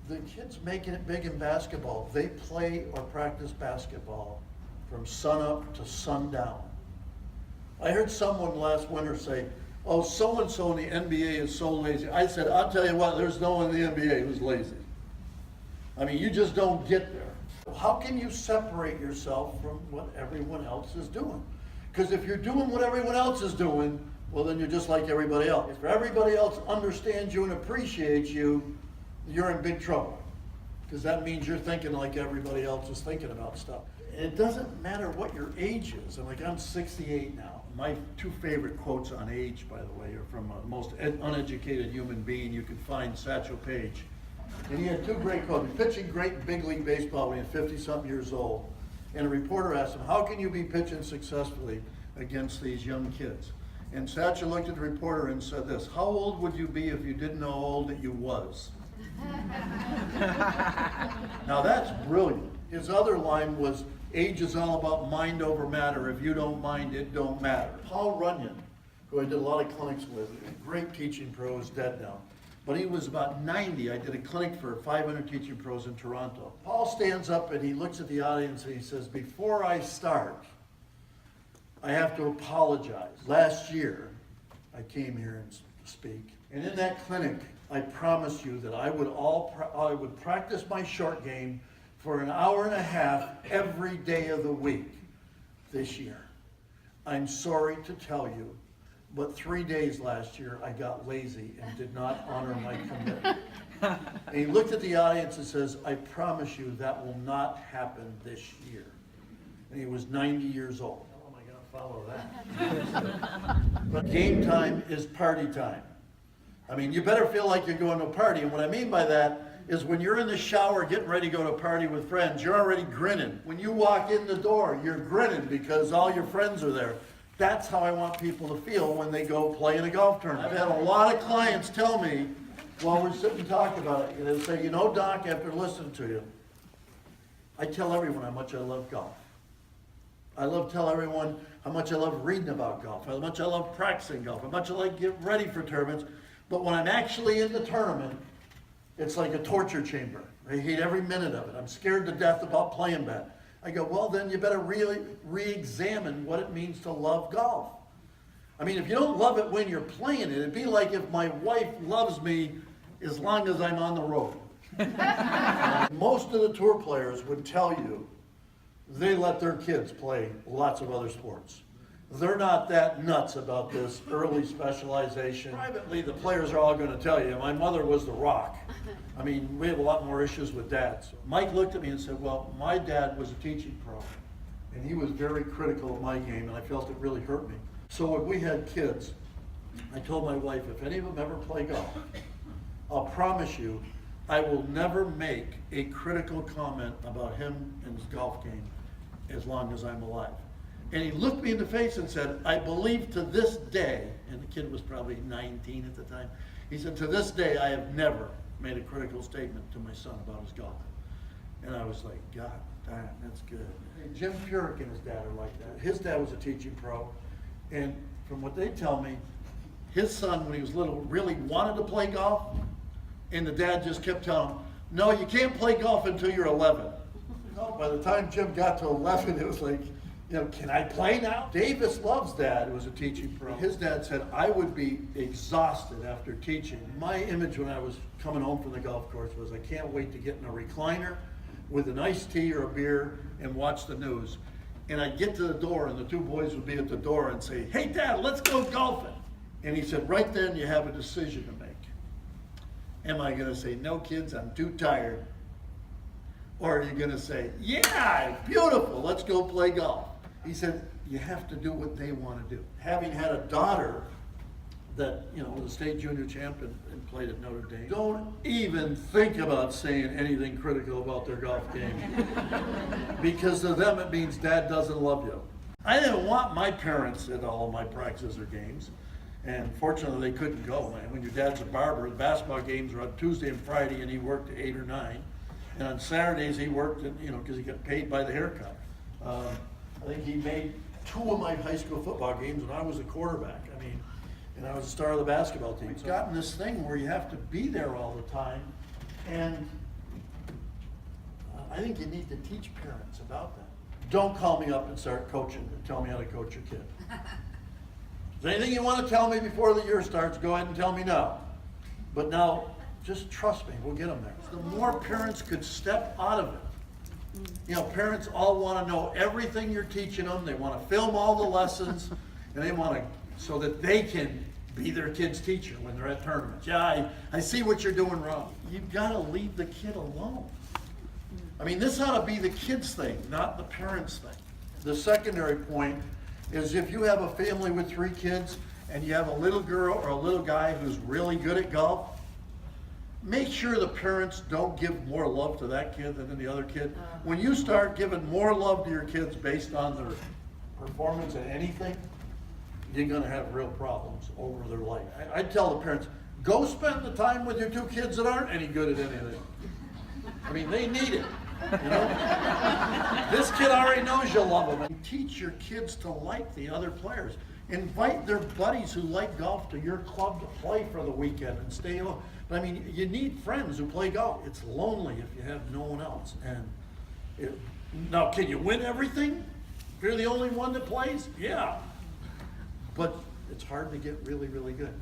The kids making it big in basketball, they play or practice basketball from sun up to sundown. I heard someone last winter say, oh, so-and-so in the NBA is so lazy. I said, I'll tell you what, there's no one in the NBA who's lazy. I mean, you just don't get there. How can you separate yourself from what everyone else is doing? Because if you're doing what everyone else is doing, well, then you're just like everybody else. If everybody else understands you and appreciates you, you're in big trouble. Because that means you're thinking like everybody else is thinking about stuff. It doesn't matter what your age is. And like, I'm 68 now. My two favorite quotes on age, by the way, are from the most uneducated human being you could find, Satchel Paige. And he had two great quotes. He's pitching great in big league baseball when he was 50-something years old. And a reporter asked him, how can you be pitching successfully against these young kids? And Satchel looked at the reporter and said this, how old would you be if you didn't know how old that you was? Now that's brilliant. His other line was, age is all about mind over matter. If you don't mind, it don't matter. Paul Runyon, who I did a lot of clinics with, a great teaching pro, is dead now. But he was about 90. I did a clinic for 500 teaching pros in Toronto. Paul stands up and he looks at the audience and he says, before I start, I have to apologize. Last year, I came here and speak. And in that clinic, I promised you that I would practice my short game for an hour and a half every day of the week this year. I'm sorry to tell you, but 3 days last year I got lazy and did not honor my commitment. And he looked at the audience and says, I promise you that will not happen this year. And he was 90 years old. How am I going to follow that? But game time is party time. I mean, you better feel like you're going to a party. And what I mean by that is when you're in the shower getting ready to go to a party with friends, you're already grinning. When you walk in the door, you're grinning because all your friends are there. That's how I want people to feel when they go play in a golf tournament. I've had a lot of clients tell me while we're sitting and talking about it, they say, you know, Doc, after listening to you, I tell everyone how much I love golf. I tell everyone how much I love reading about golf, how much I love practicing golf, how much I like getting ready for tournaments. But when I'm actually in the tournament, it's like a torture chamber. I hate every minute of it. I'm scared to death about playing bad. I go, well, then you better really re-examine what it means to love golf. I mean, if you don't love it when you're playing it, it'd be like if my wife loves me as long as I'm on the road. Most of the tour players would tell you they let their kids play lots of other sports. They're not that nuts about this early specialization. Privately, the players are all going to tell you, my mother was the rock. I mean, we have a lot more issues with dads. Mike looked at me and said, well, my dad was a teaching pro, and he was very critical of my game, and I felt it really hurt me. So when we had kids, I told my wife, if any of them ever play golf, I'll promise you, I will never make a critical comment about him and his golf game as long as I'm alive. And he looked me in the face and said, I believe to this day, and the kid was probably 19 at the time, he said, to this day, I have never made a critical statement to my son about his golf. And I was like, God damn, that's good. Jim Furyk and his dad are like that. His dad was a teaching pro, and from what they tell me, his son, when he was little, really wanted to play golf, and the dad just kept telling him, no, you can't play golf until you're 11. No, by the time Jim got to 11, it was like, you know, can I play now? Davis Love's dad was a teaching pro. His dad said, I would be exhausted after teaching. My image when I was coming home from the golf course was I can't wait to get in a recliner with an iced tea or a beer and watch the news. And I'd get to the door and the two boys would be at the door and say, hey Dad, let's go golfing. And he said, right then you have a decision to make. Am I gonna say, no kids, I'm too tired? Or are you gonna say, yeah, beautiful, let's go play golf? He said, you have to do what they want to do. Having had a daughter that, you know, was a state junior champ and played at Notre Dame, don't even think about saying anything critical about their golf game. Because to them it means Dad doesn't love you. I didn't want my parents at all of my practices or games. And fortunately they couldn't go. Man. When your dad's a barber, the basketball games were on Tuesday and Friday and he worked at 8 or 9. And on Saturdays he worked, you know, because he got paid by the haircut. I think he made 2 of my high school football games when I was a quarterback. I mean, and I was the star of the basketball team. It's gotten this thing where you have to be there all the time. And I think you need to teach parents about that. Don't call me up and start coaching and tell me how to coach your kid. If there's anything you want to tell me before the year starts, go ahead and tell me now. But now, just trust me, we'll get them there. The more parents could step out of it. You know, parents all want to know everything you're teaching them. They want to film all the lessons, and they want to, so that they can be their kid's teacher when they're at tournaments. Yeah, I see what you're doing wrong. You've got to leave the kid alone. I mean, this ought to be the kid's thing, not the parents' thing. The secondary point is if you have a family with 3 kids and you have a little girl or a little guy who's really good at golf, make sure the parents don't give more love to that kid than the other kid. When you start giving more love to your kids based on their performance at anything, you're going to have real problems over their life. I tell the parents, go spend the time with your 2 kids that aren't any good at anything. I mean, they need it. You know? This kid already knows you love him. And teach your kids to like the other players. Invite their buddies who like golf to your club to play for the weekend and stay home. But I mean, you need friends who play golf. It's lonely if you have no one else. And now, can you win everything if you're the only one that plays? Yeah. But it's hard to get really, really good.